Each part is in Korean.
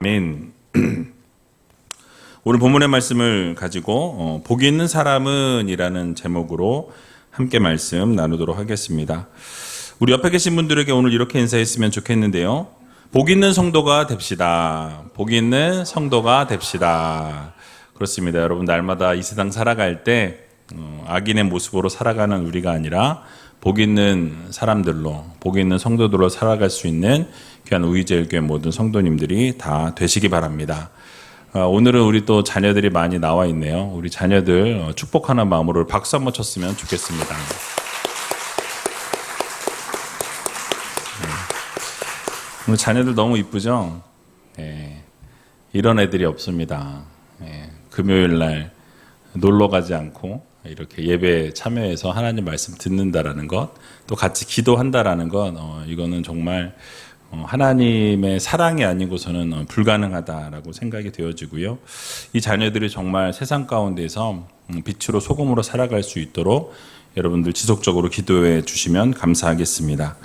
아멘. 오늘 본문의 말씀을 가지고 복이 있는 사람은 이라는 제목으로 함께 말씀 나누도록 하겠습니다. 우리 옆에 계신 분들에게 오늘 이렇게 인사했으면 좋겠는데요. 복 있는 성도가 됩시다. 복 있는 성도가 됩시다. 그렇습니다. 여러분, 날마다 이 세상 살아갈 때 악인의 모습으로 살아가는 우리가 아니라 복 있는 사람들로, 복 있는 성도들로 살아갈 수 있는 귀한 우리제일교회 모든 성도님들이 다 되시기 바랍니다. 오늘은 우리 또 자녀들이 많이 나와 있네요. 우리 자녀들 축복하는 마음으로 박수 한번 쳤으면 좋겠습니다. 우리 자녀들 너무 이쁘죠? 이런 애들이 없습니다. 금요일 날 놀러 가지 않고 이렇게 예배에 참여해서 하나님 말씀 듣는다라는 것, 또 같이 기도한다라는 것, 이거는 정말 하나님의 사랑이 아니고서는 불가능하다라고 생각이 되어지고요. 이 자녀들이 정말 세상 가운데서 빛으로 소금으로 살아갈 수 있도록 여러분들 지속적으로 기도해 주시면 감사하겠습니다.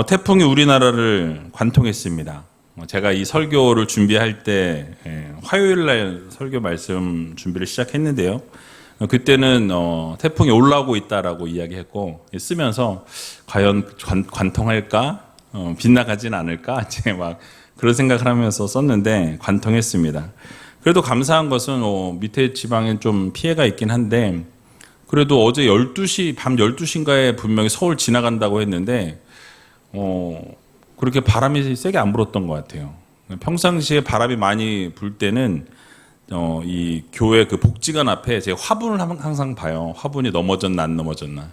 태풍이 우리나라를 관통했습니다. 제가 이 설교를 준비할 때 화요일 날 설교 말씀 준비를 시작했는데요. 그때는 태풍이 올라오고 있다라고 이야기했고, 쓰면서 과연 관통할까? 빗나가진 않을까? 이제 막 그런 생각을 하면서 썼는데 관통했습니다. 그래도 감사한 것은 밑에 지방에 좀 피해가 있긴 한데, 그래도 어제 12시, 밤 12시인가에 분명히 서울 지나간다고 했는데 그렇게 바람이 세게 안 불었던 것 같아요. 평상시에 바람이 많이 불 때는 이 교회 그 복지관 앞에 제가 화분을 항상 봐요. 화분이 넘어졌나 안 넘어졌나.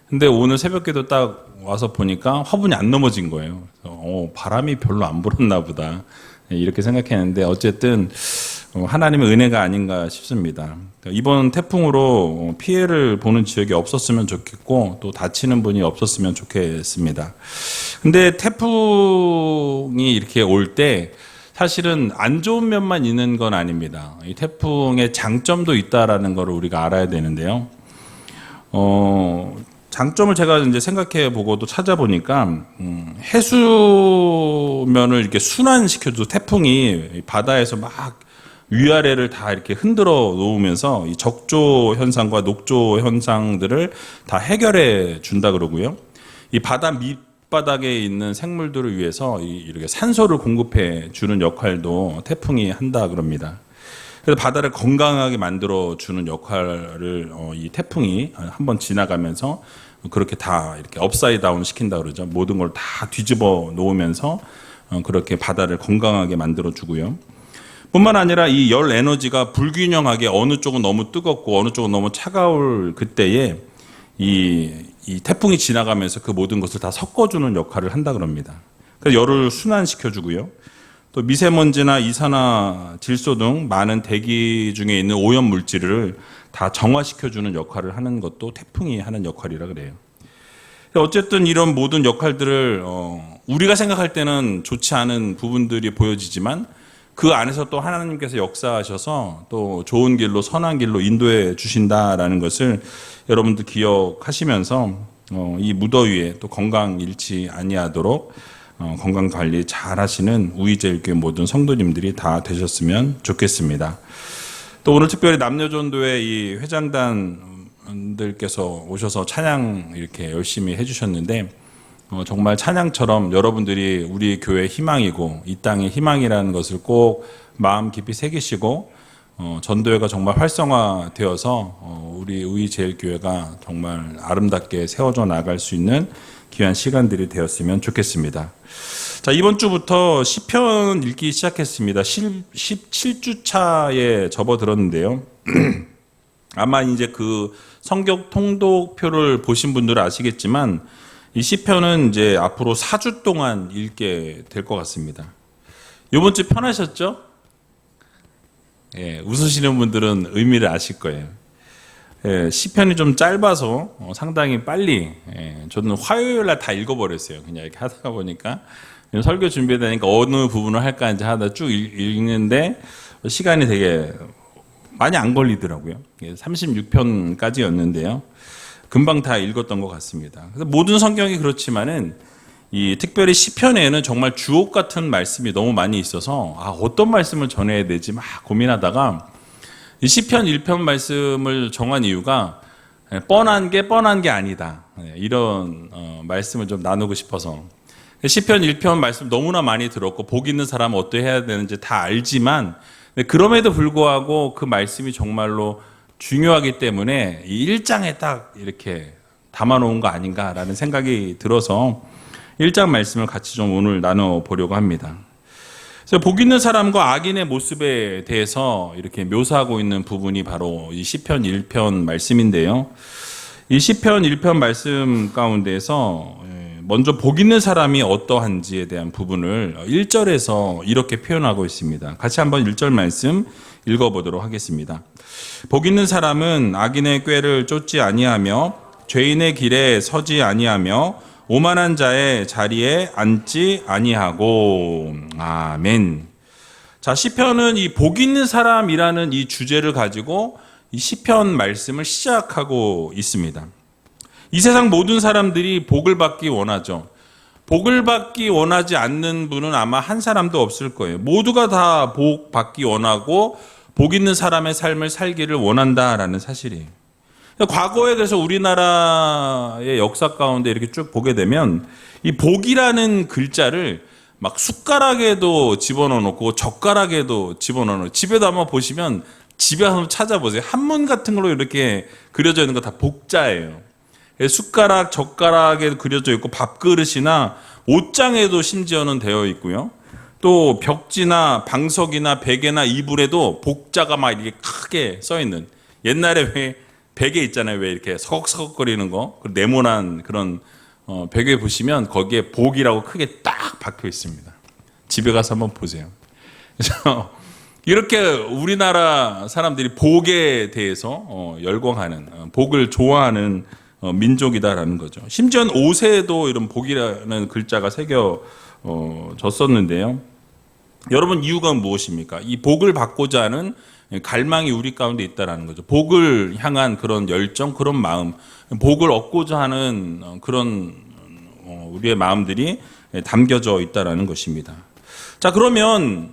근데 오늘 새벽에도 딱 와서 보니까 화분이 안 넘어진 거예요. 그래서 바람이 별로 안 불었나 보다 이렇게 생각했는데, 어쨌든 하나님의 은혜가 아닌가 싶습니다. 이번 태풍으로 피해를 보는 지역이 없었으면 좋겠고, 또 다치는 분이 없었으면 좋겠습니다. 근데 태풍이 이렇게 올 때 사실은 안 좋은 면만 있는 건 아닙니다. 이 태풍의 장점도 있다라는 걸 우리가 알아야 되는데요. 장점을 제가 이제 생각해 보고도 찾아보니까 해수면을 이렇게 순환시켜줘. 태풍이 바다에서 막 위아래를 다 이렇게 흔들어 놓으면서 이 적조 현상과 녹조 현상들을 다 해결해 준다 그러고요. 이 바다 밑바닥에 있는 생물들을 위해서 이렇게 산소를 공급해 주는 역할도 태풍이 한다 그럽니다. 그래서 바다를 건강하게 만들어 주는 역할을 이 태풍이 한번 지나가면서 그렇게 다 이렇게 업사이드 다운 시킨다 그러죠. 모든 걸 다 뒤집어 놓으면서 그렇게 바다를 건강하게 만들어 주고요. 뿐만 아니라 이 열 에너지가 불균형하게 어느 쪽은 너무 뜨겁고 어느 쪽은 너무 차가울 그때에 이 태풍이 지나가면서 그 모든 것을 다 섞어주는 역할을 한다 그럽니다. 그래서 열을 순환시켜 주고요. 또 미세먼지나 이산화질소 등 많은 대기 중에 있는 오염 물질을 다 정화시켜주는 역할을 하는 것도 태풍이 하는 역할이라 그래요. 어쨌든 이런 모든 역할들을 우리가 생각할 때는 좋지 않은 부분들이 보여지지만, 그 안에서 또 하나님께서 역사하셔서 또 좋은 길로, 선한 길로 인도해 주신다라는 것을 여러분들 기억하시면서 이 무더위에 또 건강 잃지 아니하도록 건강 관리 잘 하시는 우리제일교회 모든 성도님들이 다 되셨으면 좋겠습니다. 또 오늘 특별히 남녀전도회 이 회장단들께서 오셔서 찬양 이렇게 열심히 해주셨는데, 정말 찬양처럼 여러분들이 우리 교회의 희망이고 이 땅의 희망이라는 것을 꼭 마음 깊이 새기시고 전도회가 정말 활성화되어서 우리 우리제일교회가 정말 아름답게 세워져 나갈 수 있는 귀한 시간들이 되었으면 좋겠습니다. 자, 이번 주부터 시편 읽기 시작했습니다. 17주차에 접어들었는데요. 아마 이제 그 성경 통독표를 보신 분들은 아시겠지만, 이 시편은 이제 앞으로 4주 동안 읽게 될 것 같습니다. 이번 주 편하셨죠? 웃으시는 분들은 의미를 아실 거예요. 시편이 좀 짧아서 상당히 빨리, 저는 화요일 날 다 읽어버렸어요. 그냥 이렇게 하다가 보니까 설교 준비되니까 어느 부분을 할까 이제 하다 쭉 읽는데 시간이 되게 많이 안 걸리더라고요. 36편까지였는데요. 금방 다 읽었던 것 같습니다. 그래서 모든 성경이 그렇지만은 특별히 시편에는 정말 주옥 같은 말씀이 너무 많이 있어서 어떤 말씀을 전해야 되지 막 고민하다가 이 시편 1편 말씀을 정한 이유가 뻔한 게 아니다. 이런 말씀을 좀 나누고 싶어서. 시편 1편 말씀 너무나 많이 들었고 복 있는 사람은 어떻게 해야 되는지 다 알지만 그럼에도 불구하고 그 말씀이 정말로 중요하기 때문에 이 1장에 딱 이렇게 담아놓은 거 아닌가라는 생각이 들어서 1장 말씀을 같이 좀 오늘 나눠보려고 합니다. 그래서 복 있는 사람과 악인의 모습에 대해서 이렇게 묘사하고 있는 부분이 바로 이 시편 1편 말씀인데요. 이 시편 1편 말씀 가운데에서 먼저 복 있는 사람이 어떠한지에 대한 부분을 1절에서 이렇게 표현하고 있습니다. 같이 한번 1절 말씀 읽어보도록 하겠습니다. 복 있는 사람은 악인의 꾀를 쫓지 아니하며 죄인의 길에 서지 아니하며 오만한 자의 자리에 앉지 아니하고. 아멘. 자, 시편은 이 복 있는 사람이라는 이 주제를 가지고 이 시편 말씀을 시작하고 있습니다. 이 세상 모든 사람들이 복을 받기 원하죠. 복을 받기 원하지 않는 분은 아마 한 사람도 없을 거예요. 모두가 다 복 받기 원하고 복 있는 사람의 삶을 살기를 원한다라는 사실이에요. 과거에 그래서 우리나라의 역사 가운데 이렇게 쭉 보게 되면 이 복이라는 글자를 막 숟가락에도 집어넣어 놓고 젓가락에도 집어넣어 놓고 집에도 한번 보시면 집에 한번 찾아보세요. 한문 같은 걸로 이렇게 그려져 있는 거 다 복자예요. 숟가락, 젓가락에도 그려져 있고 밥그릇이나 옷장에도 심지어는 되어 있고요. 또 벽지나 방석이나 베개나 이불에도 복자가 막 이렇게 크게 써 있는, 옛날에 왜 베개 있잖아요. 왜 이렇게 서걱서걱거리는 거, 네모난 그런 베개 보시면 거기에 복이라고 크게 딱 박혀 있습니다. 집에 가서 한번 보세요. 그래서 이렇게 우리나라 사람들이 복에 대해서 열광하는, 복을 좋아하는 민족이다라는 거죠. 심지어는 옷에도 이런 복이라는 글자가 새겨졌었는데요. 여러분, 이유가 무엇입니까? 이 복을 받고자 하는 갈망이 우리 가운데 있다라는 거죠. 복을 향한 그런 열정, 그런 마음, 복을 얻고자 하는 그런 우리의 마음들이 담겨져 있다라는 것입니다. 자, 그러면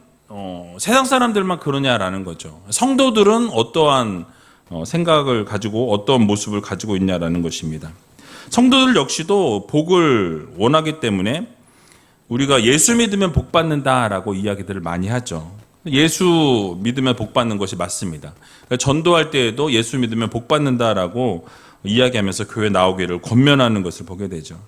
세상 사람들만 그러냐라는 거죠. 성도들은 어떠한 생각을 가지고 어떤 모습을 가지고 있냐라는 것입니다. 성도들 역시도 복을 원하기 때문에 우리가 예수 믿으면 복 받는다라고 이야기들을 많이 하죠. 예수 믿으면 복 받는 것이 맞습니다. 전도할 때에도 예수 믿으면 복 받는다라고 이야기하면서 교회 나오기를 권면하는 것을 보게 되죠.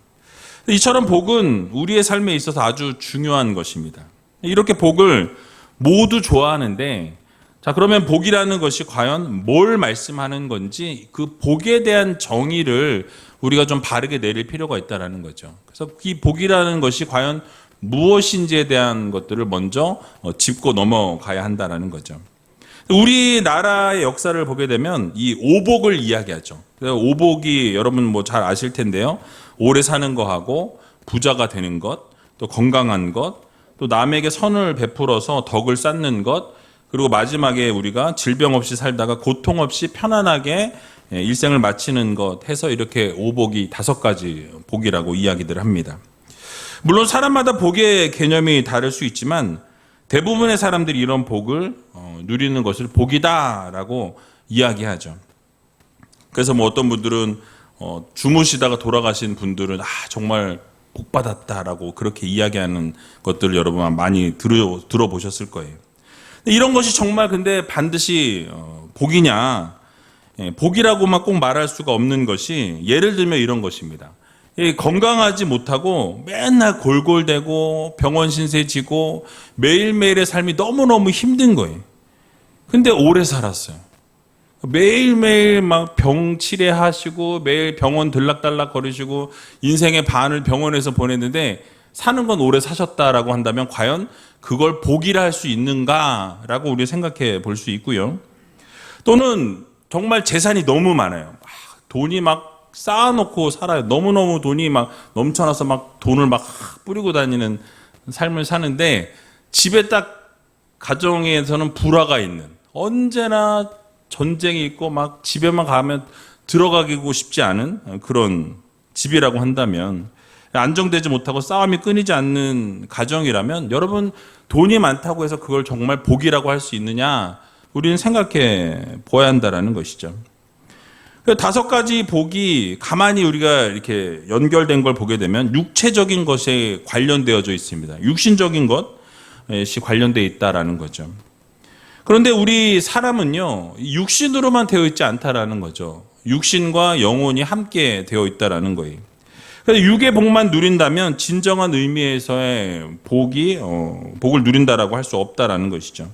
이처럼 복은 우리의 삶에 있어서 아주 중요한 것입니다. 이렇게 복을 모두 좋아하는데, 자, 그러면 복이라는 것이 과연 뭘 말씀하는 건지 그 복에 대한 정의를 우리가 좀 바르게 내릴 필요가 있다는 거죠. 그래서 이 복이라는 것이 과연 무엇인지에 대한 것들을 먼저 짚고 넘어가야 한다는 거죠. 우리나라의 역사를 보게 되면 이 오복을 이야기하죠. 오복이 여러분 뭐 잘 아실 텐데요. 오래 사는 거하고 부자가 되는 것, 또 건강한 것, 또 남에게 선을 베풀어서 덕을 쌓는 것, 그리고 마지막에 우리가 질병 없이 살다가 고통 없이 편안하게 일생을 마치는 것 해서 이렇게 오복이 5가지 복이라고 이야기들 합니다. 물론 사람마다 복의 개념이 다를 수 있지만 대부분의 사람들이 이런 복을 누리는 것을 복이다라고 이야기하죠. 그래서 뭐 어떤 분들은 주무시다가 돌아가신 분들은 정말 복 받았다라고 그렇게 이야기하는 것들을 여러분 많이 들어보셨을 거예요. 이런 것이 정말 근데 반드시 복이냐? 복이라고만 꼭 말할 수가 없는 것이, 예를 들면 이런 것입니다. 건강하지 못하고 맨날 골골대고 병원 신세 지고 매일매일의 삶이 너무너무 힘든 거예요. 근데 오래 살았어요. 매일매일 막 병 치료하시고 매일 병원 들락달락 거리시고 인생의 반을 병원에서 보냈는데 사는 건 오래 사셨다라고 한다면 과연 그걸 복이라 할 수 있는가라고 우리 생각해 볼 수 있고요. 또는 정말 재산이 너무 많아요. 돈이 막 쌓아놓고 살아요. 너무너무 돈이 막 넘쳐나서 막 돈을 막 뿌리고 다니는 삶을 사는데 집에 딱 가정에서는 불화가 있는, 언제나 전쟁이 있고 막 집에만 가면 들어가기고 싶지 않은 그런 집이라고 한다면 안정되지 못하고 싸움이 끊이지 않는 가정이라면 여러분 돈이 많다고 해서 그걸 정말 복이라고 할 수 있느냐? 우리는 생각해 보아야 한다라는 것이죠. 5가지 복이 가만히 우리가 이렇게 연결된 걸 보게 되면 육체적인 것에 관련되어져 있습니다. 육신적인 것이 관련되어 있다라는 거죠. 그런데 우리 사람은요, 육신으로만 되어 있지 않다라는 거죠. 육신과 영혼이 함께 되어 있다라는 거예요. 그래서 육의 복만 누린다면 진정한 의미에서의 복을 누린다라고 할 수 없다라는 것이죠.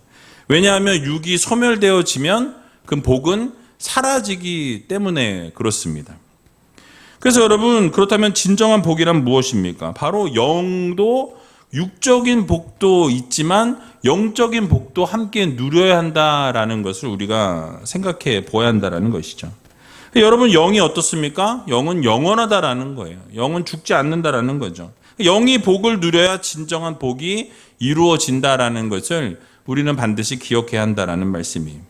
왜냐하면 육이 소멸되어지면 그 복은 사라지기 때문에 그렇습니다. 그래서 여러분, 그렇다면 진정한 복이란 무엇입니까? 바로 영도 육적인 복도 있지만 영적인 복도 함께 누려야 한다라는 것을 우리가 생각해 보아야 한다라는 것이죠. 여러분, 영이 어떻습니까? 영은 영원하다라는 거예요. 영은 죽지 않는다라는 거죠. 영이 복을 누려야 진정한 복이 이루어진다라는 것을 우리는 반드시 기억해야 한다라는 말씀이에요.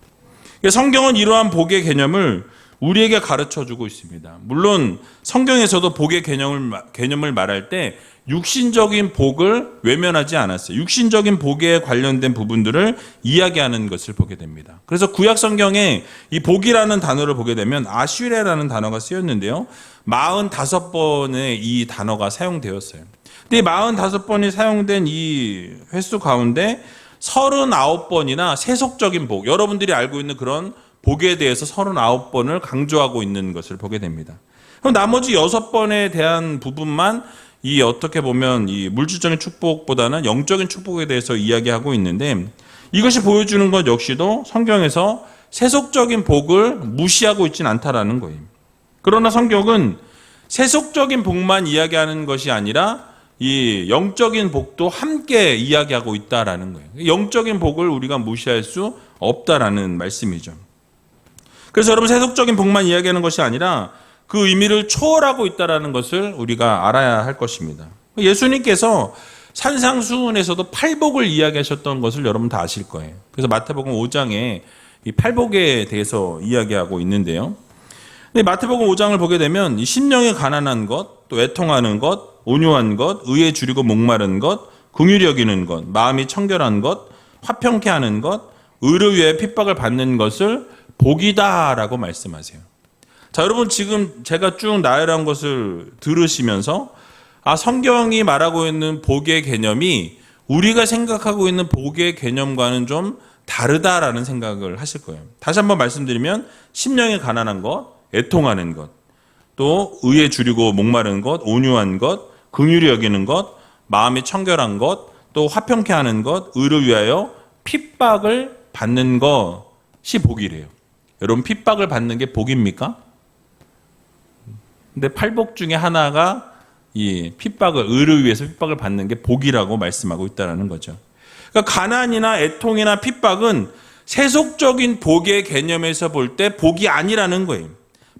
성경은 이러한 복의 개념을 우리에게 가르쳐주고 있습니다. 물론 성경에서도 복의 개념을 말할 때 육신적인 복을 외면하지 않았어요. 육신적인 복에 관련된 부분들을 이야기하는 것을 보게 됩니다. 그래서 구약 성경에 이 복이라는 단어를 보게 되면 아슈레라는 단어가 쓰였는데요. 45번의 이 단어가 사용되었어요. 근데 45번이 사용된 이 횟수 가운데 39번이나 세속적인 복, 여러분들이 알고 있는 그런 복에 대해서 39번을 강조하고 있는 것을 보게 됩니다. 그럼 나머지 6번에 대한 부분만 이 어떻게 보면 이 물질적인 축복보다는 영적인 축복에 대해서 이야기하고 있는데, 이것이 보여주는 것 역시도 성경에서 세속적인 복을 무시하고 있지는 않다라는 거예요. 그러나 성경은 세속적인 복만 이야기하는 것이 아니라 이 영적인 복도 함께 이야기하고 있다라는 거예요. 영적인 복을 우리가 무시할 수 없다라는 말씀이죠. 그래서 여러분, 세속적인 복만 이야기하는 것이 아니라 그 의미를 초월하고 있다는 것을 우리가 알아야 할 것입니다. 예수님께서 산상수훈에서도 팔복을 이야기하셨던 것을 여러분 다 아실 거예요. 그래서 마태복음 5장에 이 팔복에 대해서 이야기하고 있는데요. 근데 마태복음 5장을 보게 되면 이 심령이 가난한 것, 또 애통하는 것, 온유한 것, 의에 줄이고 목마른 것, 긍휼히 여기는 것, 마음이 청결한 것, 화평케 하는 것, 의를 위해 핍박을 받는 것을 복이다라고 말씀하세요. 자, 여러분, 지금 제가 쭉 나열한 것을 들으시면서 성경이 말하고 있는 복의 개념이 우리가 생각하고 있는 복의 개념과는 좀 다르다라는 생각을 하실 거예요. 다시 한번 말씀드리면 심령이 가난한 것, 애통하는 것, 또 의에 줄이고 목마른 것, 온유한 것, 긍휼히 여기는 것, 마음이 청결한 것, 또 화평케 하는 것, 의를 위하여 핍박을 받는 것이 복이래요. 여러분, 핍박을 받는 게 복입니까? 근데 팔복 중에 하나가 이 핍박을, 의를 위해서 핍박을 받는 게 복이라고 말씀하고 있다는 거죠. 그러니까 가난이나 애통이나 핍박은 세속적인 복의 개념에서 볼 때 복이 아니라는 거예요.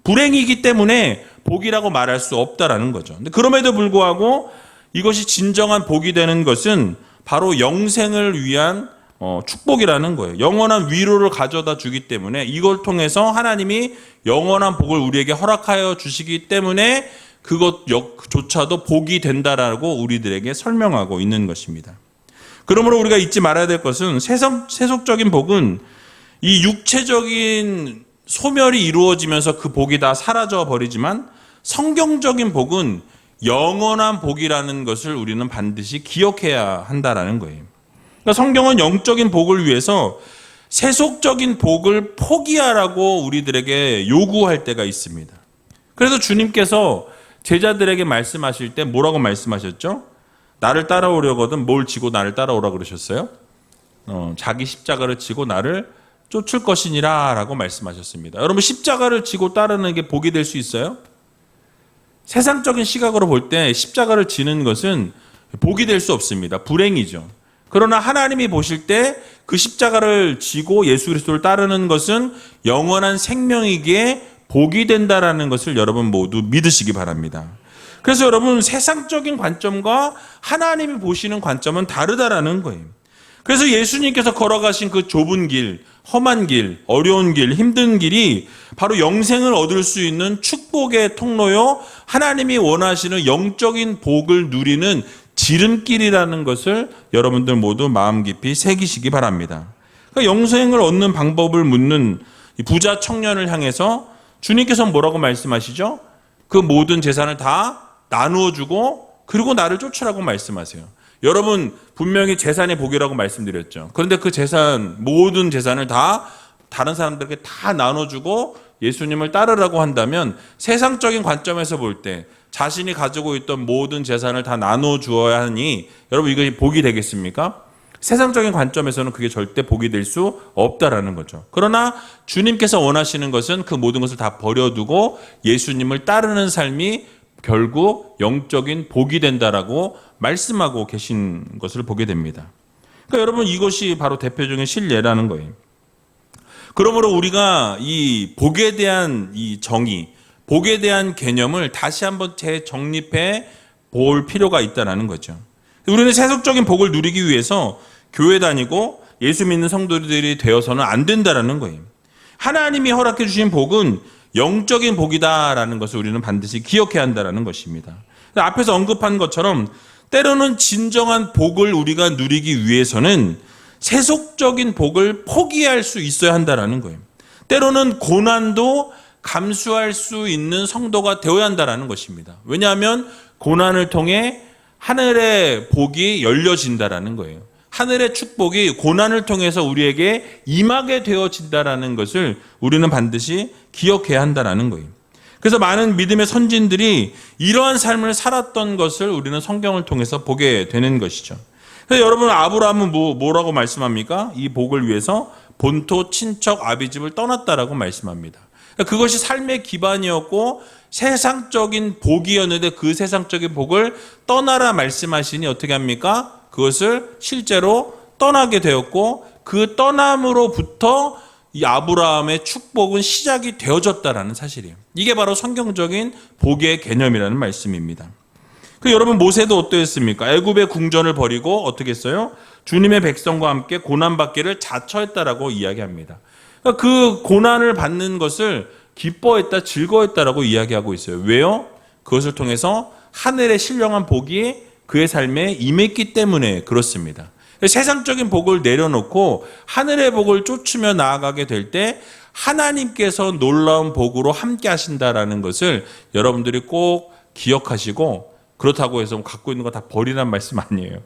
불행이기 때문에 복이라고 말할 수 없다라는 거죠. 근데 그럼에도 불구하고 이것이 진정한 복이 되는 것은 바로 영생을 위한 축복이라는 거예요. 영원한 위로를 가져다 주기 때문에, 이걸 통해서 하나님이 영원한 복을 우리에게 허락하여 주시기 때문에 그것조차도 복이 된다라고 우리들에게 설명하고 있는 것입니다. 그러므로 우리가 잊지 말아야 될 것은 세속적인 복은 이 육체적인 소멸이 이루어지면서 그 복이 다 사라져 버리지만, 성경적인 복은 영원한 복이라는 것을 우리는 반드시 기억해야 한다라는 거예요. 그러니까 성경은 영적인 복을 위해서 세속적인 복을 포기하라고 우리들에게 요구할 때가 있습니다. 그래서 주님께서 제자들에게 말씀하실 때 뭐라고 말씀하셨죠? 나를 따라오려거든 뭘 지고 나를 따라오라 그러셨어요? 자기 십자가를 지고 나를 쫓을 것이니라 라고 말씀하셨습니다. 여러분, 십자가를 지고 따르는 게 복이 될 수 있어요? 세상적인 시각으로 볼 때 십자가를 지는 것은 복이 될 수 없습니다. 불행이죠. 그러나 하나님이 보실 때 그 십자가를 지고 예수 그리스도를 따르는 것은 영원한 생명이기에 복이 된다라는 것을 여러분 모두 믿으시기 바랍니다. 그래서 여러분, 세상적인 관점과 하나님이 보시는 관점은 다르다라는 거예요. 그래서 예수님께서 걸어가신 그 좁은 길, 험한 길, 어려운 길, 힘든 길이 바로 영생을 얻을 수 있는 축복의 통로요, 하나님이 원하시는 영적인 복을 누리는 지름길이라는 것을 여러분들 모두 마음 깊이 새기시기 바랍니다. 그러니까 영생을 얻는 방법을 묻는 이 부자 청년을 향해서 주님께서 뭐라고 말씀하시죠? 그 모든 재산을 다 나누어 주고 그리고 나를 쫓으라고 말씀하세요. 여러분 분명히 재산의 복이라고 말씀드렸죠. 그런데 그 재산, 모든 재산을 다 다른 사람들에게 다 나눠주고 예수님을 따르라고 한다면 세상적인 관점에서 볼 때 자신이 가지고 있던 모든 재산을 다 나눠 주어야 하니 여러분 이것이 복이 되겠습니까? 세상적인 관점에서는 그게 절대 복이 될 수 없다라는 거죠. 그러나 주님께서 원하시는 것은 그 모든 것을 다 버려두고 예수님을 따르는 삶이 결국 영적인 복이 된다라고 말씀하고 계신 것을 보게 됩니다. 그러니까 여러분 이것이 바로 대표적인 실례라는 거예요. 그러므로 우리가 이 복에 대한 이 정의, 복에 대한 개념을 다시 한번 재정립해 볼 필요가 있다는 거죠. 우리는 세속적인 복을 누리기 위해서 교회 다니고 예수 믿는 성도들이 되어서는 안 된다는 거예요. 하나님이 허락해 주신 복은 영적인 복이다라는 것을 우리는 반드시 기억해야 한다는 것입니다. 앞에서 언급한 것처럼 때로는 진정한 복을 우리가 누리기 위해서는 세속적인 복을 포기할 수 있어야 한다는 거예요. 때로는 고난도 감수할 수 있는 성도가 되어야 한다는 것입니다. 왜냐하면 고난을 통해 하늘의 복이 열려진다는 거예요. 하늘의 축복이 고난을 통해서 우리에게 임하게 되어진다는 것을 우리는 반드시 기억해야 한다는 거예요. 그래서 많은 믿음의 선진들이 이러한 삶을 살았던 것을 우리는 성경을 통해서 보게 되는 것이죠. 그래서 여러분 아브라함은 뭐라고 말씀합니까? 이 복을 위해서 본토 친척 아비집을 떠났다라고 말씀합니다. 그것이 삶의 기반이었고 세상적인 복이었는데 그 세상적인 복을 떠나라 말씀하시니 어떻게 합니까? 그것을 실제로 떠나게 되었고 그 떠남으로부터 이 아브라함의 축복은 시작이 되어졌다라는 사실이에요. 이게 바로 성경적인 복의 개념이라는 말씀입니다. 그 여러분 모세도 어떠했습니까? 애굽의 궁전을 버리고 어떻게 했어요? 주님의 백성과 함께 고난받기를 자처했다라고 이야기합니다. 그러니까 그 고난을 받는 것을 기뻐했다, 즐거웠다라고 이야기하고 있어요. 왜요? 그것을 통해서 하늘의 신령한 복이 그의 삶에 임했기 때문에 그렇습니다. 세상적인 복을 내려놓고 하늘의 복을 쫓으며 나아가게 될 때 하나님께서 놀라운 복으로 함께 하신다라는 것을 여러분들이 꼭 기억하시고, 그렇다고 해서 갖고 있는 거 다 버리란 말씀 아니에요.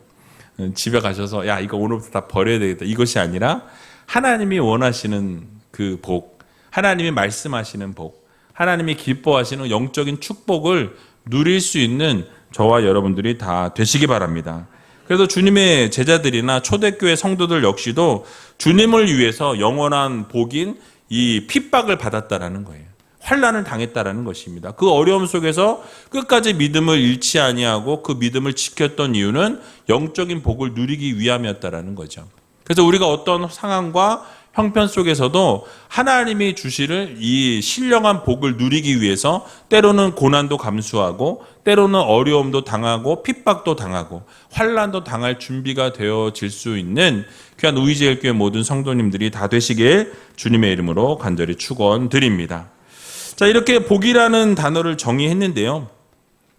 집에 가셔서 야 이거 오늘부터 다 버려야 되겠다, 이것이 아니라 하나님이 원하시는 그 복, 하나님이 말씀하시는 복, 하나님이 기뻐하시는 영적인 축복을 누릴 수 있는 저와 여러분들이 다 되시기 바랍니다. 그래서 주님의 제자들이나 초대교회 성도들 역시도 주님을 위해서 영원한 복인 이 핍박을 받았다라는 거예요. 환난을 당했다라는 것입니다. 그 어려움 속에서 끝까지 믿음을 잃지 아니하고 그 믿음을 지켰던 이유는 영적인 복을 누리기 위함이었다라는 거죠. 그래서 우리가 어떤 상황과 형편 속에서도 하나님이 주시를 이 신령한 복을 누리기 위해서 때로는 고난도 감수하고 때로는 어려움도 당하고 핍박도 당하고 환난도 당할 준비가 되어질 수 있는 귀한 우이제일교회 모든 성도님들이 다 되시길 주님의 이름으로 간절히 축원드립니다. 자, 이렇게 복이라는 단어를 정의했는데요.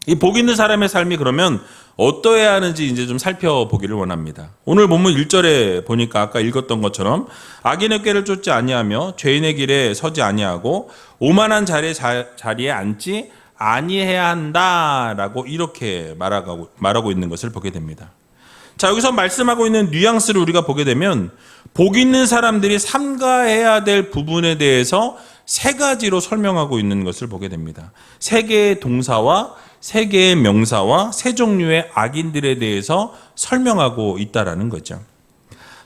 이 복 있는 사람의 삶이 그러면 어떠해야 하는지 이제 좀 살펴보기를 원합니다. 오늘 본문 1절에 보니까 아까 읽었던 것처럼 악인의 꾀를 쫓지 아니하며 죄인의 길에 서지 아니하고 오만한 자리에 앉지 아니해야 한다라고 이렇게 말하고 있는 것을 보게 됩니다. 자, 여기서 말씀하고 있는 뉘앙스를 우리가 보게 되면 복 있는 사람들이 삼가해야 될 부분에 대해서 세 가지로 설명하고 있는 것을 보게 됩니다. 세 개의 동사와 세 개의 명사와 세 종류의 악인들에 대해서 설명하고 있다라는 거죠.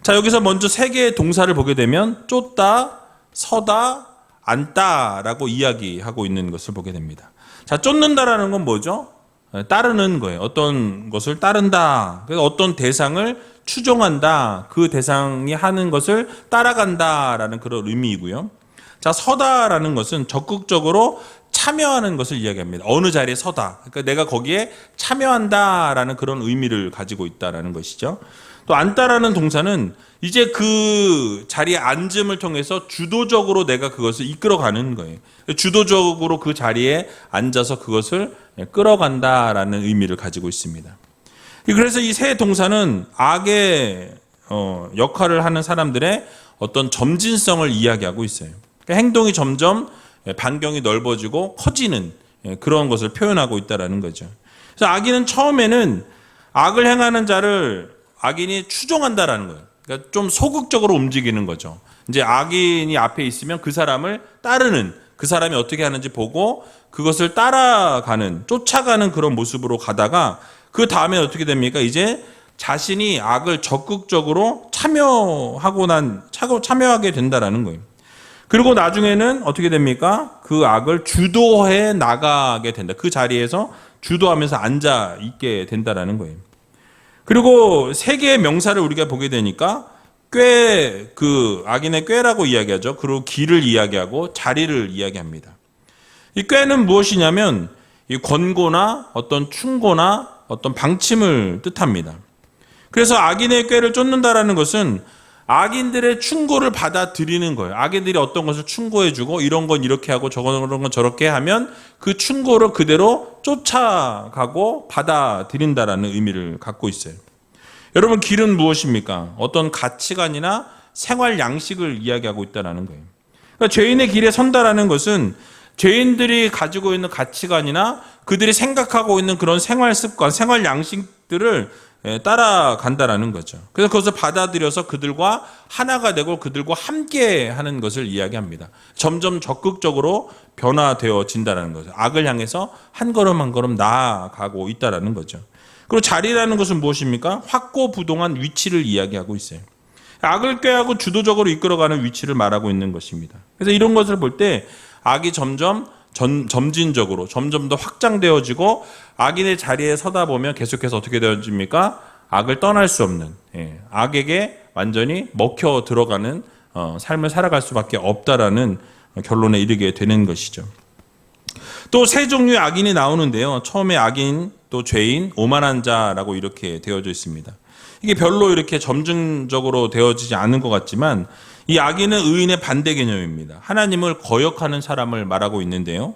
자, 여기서 먼저 세 개의 동사를 보게 되면 쫓다, 서다, 앉다라고 이야기하고 있는 것을 보게 됩니다. 자, 쫓는다라는 건 뭐죠? 따르는 거예요. 어떤 것을 따른다. 그래서 어떤 대상을 추종한다. 그 대상이 하는 것을 따라간다라는 그런 의미이고요. 자, 서다라는 것은 적극적으로 참여하는 것을 이야기합니다. 어느 자리에 서다. 그러니까 내가 거기에 참여한다라는 그런 의미를 가지고 있다라는 것이죠. 또 앉다라는 동사는 이제 그 자리에 앉음을 통해서 주도적으로 내가 그것을 이끌어가는 거예요. 주도적으로 그 자리에 앉아서 그것을 끌어간다라는 의미를 가지고 있습니다. 그래서 이 세 동사는 악의 역할을 하는 사람들의 어떤 점진성을 이야기하고 있어요. 그러니까 행동이 점점 반경이 넓어지고 커지는 그런 것을 표현하고 있다는 거죠. 그래서 악인은 처음에는 악을 행하는 자를 악인이 추종한다라는 거예요. 그러니까 좀 소극적으로 움직이는 거죠. 이제 악인이 앞에 있으면 그 사람을 따르는, 그 사람이 어떻게 하는지 보고 그것을 따라가는, 쫓아가는 그런 모습으로 가다가 그 다음에 어떻게 됩니까? 이제 자신이 악을 적극적으로 참여하게 된다라는 거예요. 그리고 나중에는 어떻게 됩니까? 그 악을 주도해 나가게 된다. 그 자리에서 주도하면서 앉아 있게 된다라는 거예요. 그리고 세 개의 명사를 우리가 보게 되니까 악인의 꾀라고 이야기하죠. 그리고 길을 이야기하고 자리를 이야기합니다. 이 꾀는 무엇이냐면 이 권고나 어떤 충고나 어떤 방침을 뜻합니다. 그래서 악인의 꾀를 쫓는다라는 것은 악인들의 충고를 받아들이는 거예요. 악인들이 어떤 것을 충고해주고 이런 건 이렇게 하고 저런 건 저렇게 하면 그 충고를 그대로 쫓아가고 받아들인다라는 의미를 갖고 있어요. 여러분, 길은 무엇입니까? 어떤 가치관이나 생활 양식을 이야기하고 있다는 거예요. 그러니까 죄인의 길에 선다라는 것은 죄인들이 가지고 있는 가치관이나 그들이 생각하고 있는 그런 생활 습관, 생활 양식들을 따라간다라는 거죠. 그래서 그것을 받아들여서 그들과 하나가 되고 그들과 함께 하는 것을 이야기합니다. 점점 적극적으로 변화되어진다는 거죠. 악을 향해서 한 걸음 한 걸음 나아가고 있다는 거죠. 그리고 자리라는 것은 무엇입니까? 확고부동한 위치를 이야기하고 있어요. 악을 꾀하고 주도적으로 이끌어가는 위치를 말하고 있는 것입니다. 그래서 이런 것을 볼 때 악이 점진적으로 점점 더 확장되어지고 악인의 자리에 서다 보면 계속해서 어떻게 되어집니까? 악을 떠날 수 없는, 악에게 완전히 먹혀 들어가는 삶을 살아갈 수밖에 없다라는 결론에 이르게 되는 것이죠. 또 세 종류의 악인이 나오는데요. 처음에 악인, 또 죄인, 오만한 자라고 이렇게 되어져 있습니다. 이게 별로 이렇게 점진적으로 되어지지 않은 것 같지만 이 악인은 의인의 반대 개념입니다. 하나님을 거역하는 사람을 말하고 있는데요.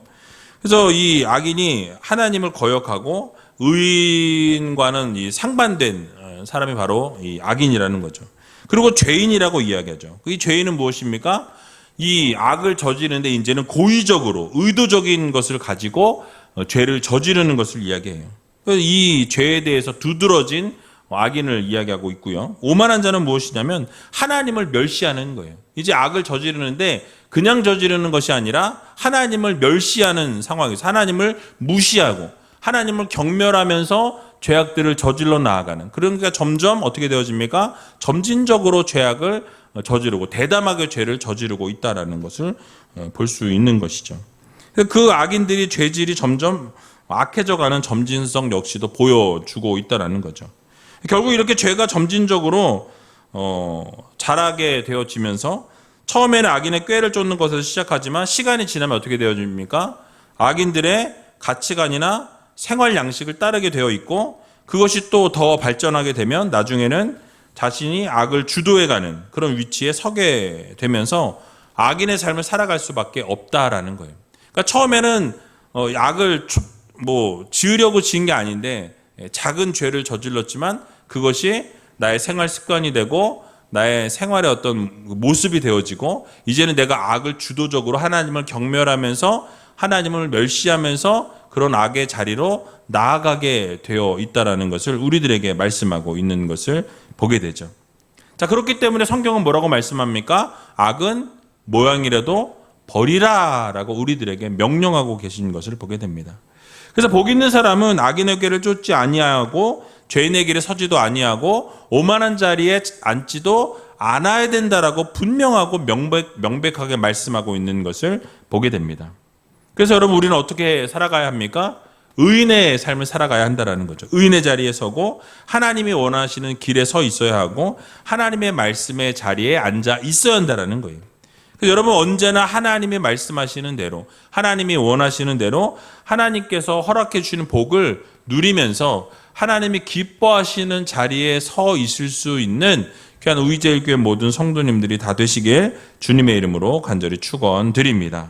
그래서 이 악인이 하나님을 거역하고 의인과는 이 상반된 사람이 바로 이 악인이라는 거죠. 그리고 죄인이라고 이야기하죠. 이 죄인은 무엇입니까? 이 악을 저지르는데 이제는 고의적으로 의도적인 것을 가지고 죄를 저지르는 것을 이야기해요. 그래서 이 죄에 대해서 두드러진 악인을 이야기하고 있고요. 오만한 자는 무엇이냐면 하나님을 멸시하는 거예요. 이제 악을 저지르는데 그냥 저지르는 것이 아니라 하나님을 멸시하는 상황에서 하나님을 무시하고 하나님을 경멸하면서 죄악들을 저질러 나아가는, 그러니까 점점 어떻게 되어집니까? 점진적으로 죄악을 저지르고 대담하게 죄를 저지르고 있다는 것을 볼 수 있는 것이죠. 그 악인들이 죄질이 점점 악해져가는 점진성 역시도 보여주고 있다는 거죠. 결국 이렇게 죄가 점진적으로 자라게 되어지면서 처음에는 악인의 꾀를 쫓는 것에서 시작하지만 시간이 지나면 어떻게 되어집니까? 악인들의 가치관이나 생활 양식을 따르게 되어 있고 그것이 또 더 발전하게 되면 나중에는 자신이 악을 주도해가는 그런 위치에 서게 되면서 악인의 삶을 살아갈 수밖에 없다라는 거예요. 그러니까 처음에는 악을 지으려고 지은 게 아닌데 작은 죄를 저질렀지만 그것이 나의 생활 습관이 되고 나의 생활의 어떤 모습이 되어지고 이제는 내가 악을 주도적으로 하나님을 경멸하면서 하나님을 멸시하면서 그런 악의 자리로 나아가게 되어 있다는 것을 우리들에게 말씀하고 있는 것을 보게 되죠. 자, 그렇기 때문에 성경은 뭐라고 말씀합니까? 악은 모양이라도 버리라 라고 우리들에게 명령하고 계신 것을 보게 됩니다. 그래서 복 있는 사람은 악인의 꾀를 쫓지 아니하고 죄인의 길에 서지도 아니하고 오만한 자리에 앉지도 않아야 된다라고 분명하고 명백하게 말씀하고 있는 것을 보게 됩니다. 그래서 여러분, 우리는 어떻게 살아가야 합니까? 의인의 삶을 살아가야 한다는 거죠. 의인의 자리에 서고 하나님이 원하시는 길에 서 있어야 하고 하나님의 말씀의 자리에 앉아 있어야 한다는 거예요. 그래서 여러분 언제나 하나님이 말씀하시는 대로, 하나님이 원하시는 대로 하나님께서 허락해 주시는 복을 누리면서 하나님이 기뻐하시는 자리에 서 있을 수 있는 귀한 의제일교회 모든 성도님들이 다 되시길 주님의 이름으로 간절히 축원드립니다.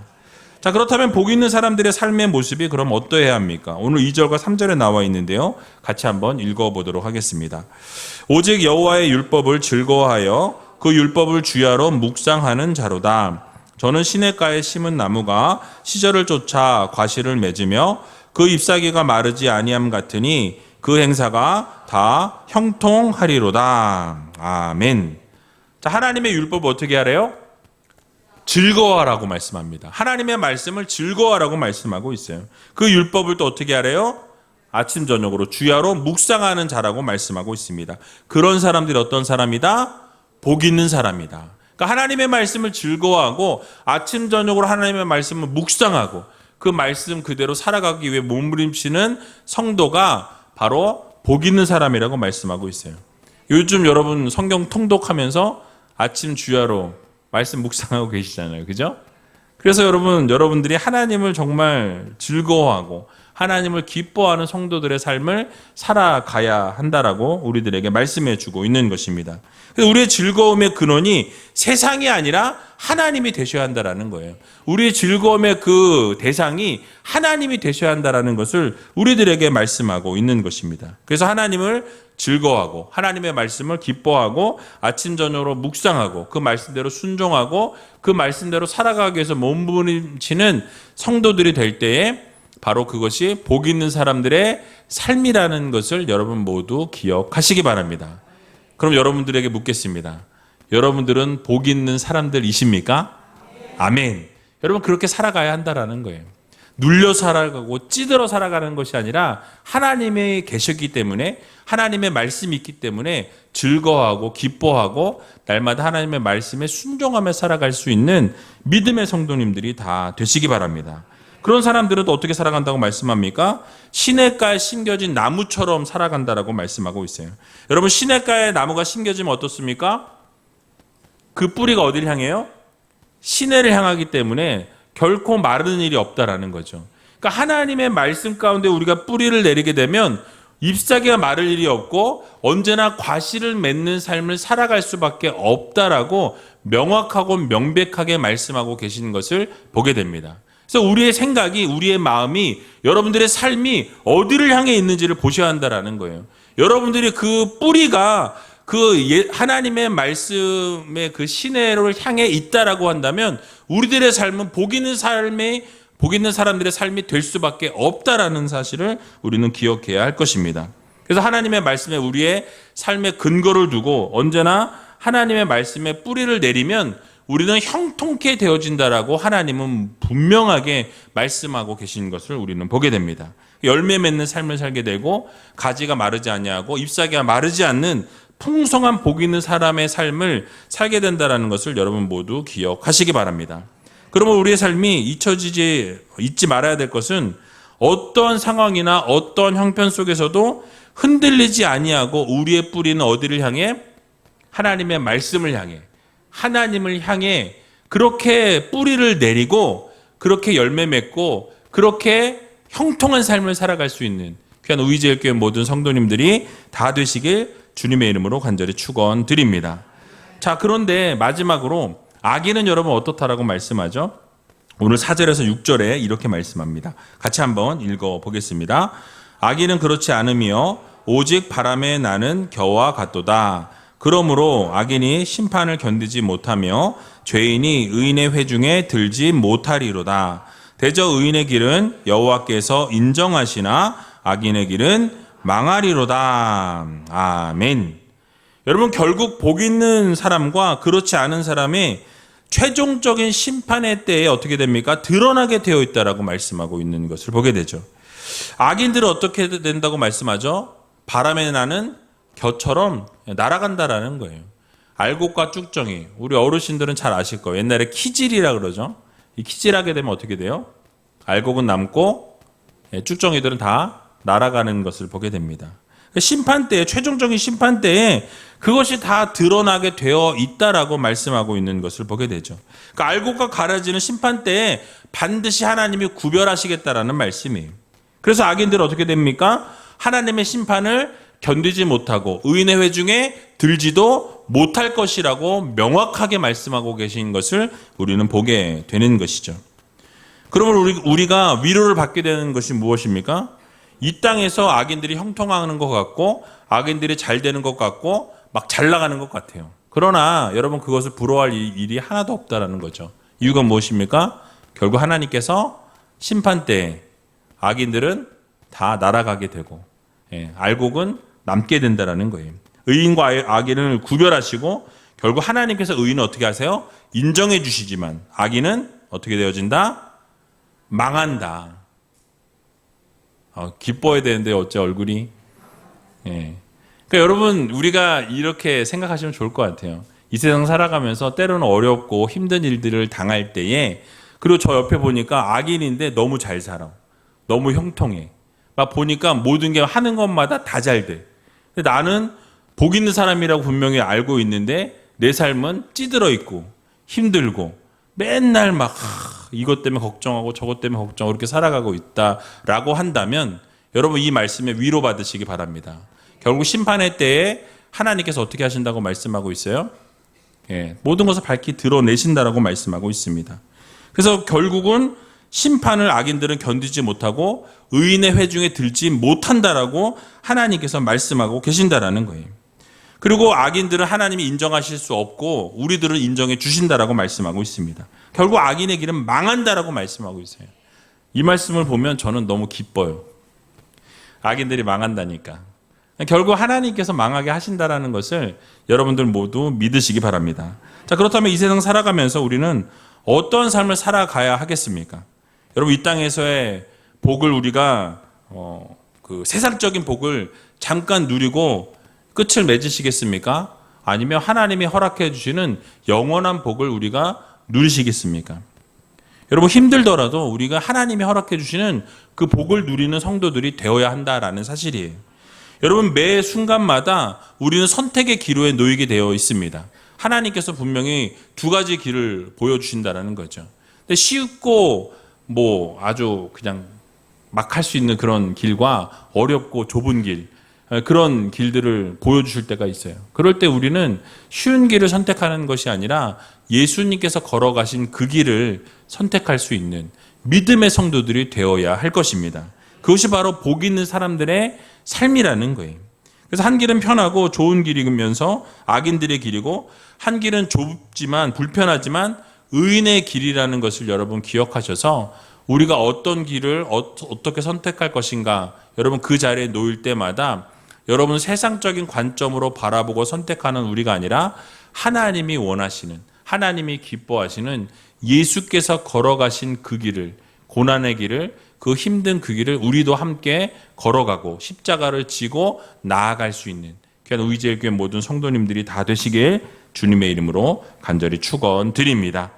자, 그렇다면 복 있는 사람들의 삶의 모습이 그럼 어떠해야 합니까? 오늘 2절과 3절에 나와 있는데요. 같이 한번 읽어보도록 하겠습니다. 오직 여호와의 율법을 즐거워하여 그 율법을 주야로 묵상하는 자로다. 저는 시냇가에 심은 나무가 시절을 쫓아 과실을 맺으며 그 잎사귀가 마르지 아니함 같으니 그 행사가 다 형통하리로다. 아멘. 자, 하나님의 율법을 어떻게 하래요? 즐거워하라고 말씀합니다. 하나님의 말씀을 즐거워하라고 말씀하고 있어요. 그 율법을 또 어떻게 하래요? 아침 저녁으로 주야로 묵상하는 자라고 말씀하고 있습니다. 그런 사람들이 어떤 사람이다? 복 있는 사람이다. 그러니까 하나님의 말씀을 즐거워하고 아침 저녁으로 하나님의 말씀을 묵상하고 그 말씀 그대로 살아가기 위해 몸부림치는 성도가 바로 복 있는 사람이라고 말씀하고 있어요. 요즘 여러분 성경 통독하면서 아침 주야로 말씀 묵상하고 계시잖아요. 그죠? 그래서 여러분들이 하나님을 정말 즐거워하고 하나님을 기뻐하는 성도들의 삶을 살아가야 한다라고 우리들에게 말씀해 주고 있는 것입니다. 그래서 우리의 즐거움의 근원이 세상이 아니라 하나님이 되셔야 한다라는 거예요. 우리의 즐거움의 그 대상이 하나님이 되셔야 한다라는 것을 우리들에게 말씀하고 있는 것입니다. 그래서 하나님을 즐거워하고 하나님의 말씀을 기뻐하고 아침 저녁으로 묵상하고 그 말씀대로 순종하고 그 말씀대로 살아가기 위해서 몸부림치는 성도들이 될 때에 바로 그것이 복 있는 사람들의 삶이라는 것을 여러분 모두 기억하시기 바랍니다. 그럼 여러분들에게 묻겠습니다. 여러분들은 복 있는 사람들이십니까? 아멘. 여러분 그렇게 살아가야 한다라는 거예요. 눌려 살아가고 찌들어 살아가는 것이 아니라 하나님이 계셨기 때문에 하나님의 말씀이 있기 때문에 즐거워하고 기뻐하고 날마다 하나님의 말씀에 순종하며 살아갈 수 있는 믿음의 성도님들이 다 되시기 바랍니다. 그런 사람들은 또 어떻게 살아간다고 말씀합니까? 시냇가에 심겨진 나무처럼 살아간다라고 말씀하고 있어요. 여러분 시냇가에 나무가 심겨지면 어떻습니까? 그 뿌리가 어디를 향해요? 시내를 향하기 때문에 결코 마르는 일이 없다라는 거죠. 그러니까 하나님의 말씀 가운데 우리가 뿌리를 내리게 되면 잎사귀가 마를 일이 없고 언제나 과실을 맺는 삶을 살아갈 수밖에 없다라고 명확하고 명백하게 말씀하고 계시는 것을 보게 됩니다. 그래서 우리의 생각이, 우리의 마음이, 여러분들의 삶이 어디를 향해 있는지를 보셔야 한다라는 거예요. 여러분들이 그 뿌리가 그 하나님의 말씀의 그 시내를 향해 있다라고 한다면 우리들의 삶은 복 있는 사람들의 삶이 될 수밖에 없다라는 사실을 우리는 기억해야 할 것입니다. 그래서 하나님의 말씀에 우리의 삶의 근거를 두고 언제나 하나님의 말씀에 뿌리를 내리면 우리는 형통케 되어진다라고 하나님은 분명하게 말씀하고 계신 것을 우리는 보게 됩니다. 열매 맺는 삶을 살게 되고 가지가 마르지 아니하고 잎사귀가 마르지 않는 풍성한 복 있는 사람의 삶을 살게 된다라는 것을 여러분 모두 기억하시기 바랍니다. 그러면 우리의 삶이 잊지 말아야 될 것은 어떠한 상황이나 어떠한 형편 속에서도 흔들리지 아니하고 우리의 뿌리는 어디를 향해? 하나님의 말씀을 향해, 하나님을 향해 그렇게 뿌리를 내리고 그렇게 열매 맺고 그렇게 형통한 삶을 살아갈 수 있는 귀한 의지일교회 모든 성도님들이 다 되시길 주님의 이름으로 간절히 축원드립니다. 자, 그런데 마지막으로 악인은 여러분 어떻다라고 말씀하죠? 오늘 4절에서 6절에 이렇게 말씀합니다. 같이 한번 읽어보겠습니다. 악인은 그렇지 않으며 오직 바람에 나는 겨와 같도다. 그러므로 악인이 심판을 견디지 못하며 죄인이 의인의 회중에 들지 못하리로다. 대저 의인의 길은 여호와께서 인정하시나 악인의 길은 망하리로다. 아멘. 여러분 결국 복 있는 사람과 그렇지 않은 사람의 최종적인 심판의 때에 어떻게 됩니까? 드러나게 되어 있다라고 말씀하고 있는 것을 보게 되죠. 악인들은 어떻게 된다고 말씀하죠? 바람에 나는 겨처럼 날아간다라는 거예요. 알곡과 쭉정이, 우리 어르신들은 잘 아실 거예요. 옛날에 키질이라 그러죠. 이 키질하게 되면 어떻게 돼요? 알곡은 남고 쭉정이들은 다 날아가는 것을 보게 됩니다. 심판 때에, 최종적인 심판 때에 그것이 다 드러나게 되어 있다라고 말씀하고 있는 것을 보게 되죠. 그러니까 알곡과 가라지는 심판 때에 반드시 하나님이 구별하시겠다라는 말씀이에요. 그래서 악인들은 어떻게 됩니까? 하나님의 심판을 견디지 못하고 의인의 회중에 들지도 못할 것이라고 명확하게 말씀하고 계신 것을 우리는 보게 되는 것이죠. 그러면 우리가 위로를 받게 되는 것이 무엇입니까? 이 땅에서 악인들이 형통하는 것 같고 악인들이 잘 되는 것 같고 막 잘 나가는 것 같아요. 그러나 여러분 그것을 부러워할 일이 하나도 없다라는 거죠. 이유가 무엇입니까? 결국 하나님께서 심판 때 악인들은 다 날아가게 되고 알곡은 남게 된다라는 거예요. 의인과 악인을 구별하시고 결국 하나님께서 의인은 어떻게 하세요? 인정해 주시지만 악인은 어떻게 되어진다? 망한다. 기뻐야 되는데 어째 얼굴이. 그러니까 여러분 우리가 이렇게 생각하시면 좋을 것 같아요. 이 세상 살아가면서 때로는 어렵고 힘든 일들을 당할 때에 그리고 저 옆에 보니까 악인인데 너무 잘 살아. 너무 형통해. 막 보니까 모든 게 하는 것마다 다 잘 돼. 근데 나는 복 있는 사람이라고 분명히 알고 있는데 내 삶은 찌들어 있고 힘들고 맨날 막 이것 때문에 걱정하고 저것 때문에 걱정하고 이렇게 살아가고 있다라고 한다면 여러분 이 말씀에 위로받으시기 바랍니다. 결국 심판의 때에 하나님께서 어떻게 하신다고 말씀하고 있어요? 모든 것을 밝히 드러내신다라고 말씀하고 있습니다. 그래서 결국은 심판을 악인들은 견디지 못하고 의인의 회중에 들지 못한다라고 하나님께서 말씀하고 계신다라는 거예요. 그리고 악인들은 하나님이 인정하실 수 없고 우리들은 인정해 주신다라고 말씀하고 있습니다. 결국 악인의 길은 망한다라고 말씀하고 있어요. 이 말씀을 보면 저는 너무 기뻐요. 악인들이 망한다니까. 결국 하나님께서 망하게 하신다라는 것을 여러분들 모두 믿으시기 바랍니다. 자, 그렇다면 이 세상 살아가면서 우리는 어떤 삶을 살아가야 하겠습니까? 여러분 이 땅에서의 복을 우리가 그 세상적인 복을 잠깐 누리고 끝을 맺으시겠습니까? 아니면 하나님이 허락해 주시는 영원한 복을 우리가 누리시겠습니까? 여러분 힘들더라도 우리가 하나님이 허락해 주시는 그 복을 누리는 성도들이 되어야 한다라는 사실이에요. 여러분 매 순간마다 우리는 선택의 기로에 놓이게 되어 있습니다. 하나님께서 분명히 두 가지 길을 보여주신다라는 거죠. 근데 쉽고 아주 그냥 막 할 수 있는 그런 길과 어렵고 좁은 길, 그런 길들을 보여주실 때가 있어요. 그럴 때 우리는 쉬운 길을 선택하는 것이 아니라 예수님께서 걸어가신 그 길을 선택할 수 있는 믿음의 성도들이 되어야 할 것입니다. 그것이 바로 복 있는 사람들의 삶이라는 거예요. 그래서 한 길은 편하고 좋은 길이면서 악인들의 길이고 한 길은 좁지만 불편하지만 의인의 길이라는 것을 여러분 기억하셔서 우리가 어떤 길을 어떻게 선택할 것인가 여러분 그 자리에 놓일 때마다 여러분 세상적인 관점으로 바라보고 선택하는 우리가 아니라 하나님이 원하시는 하나님이 기뻐하시는 예수께서 걸어가신 그 길을 고난의 길을 그 힘든 그 길을 우리도 함께 걸어가고 십자가를 지고 나아갈 수 있는 귀한 의지의 교회 모든 성도님들이 다 되시길 주님의 이름으로 간절히 축원드립니다.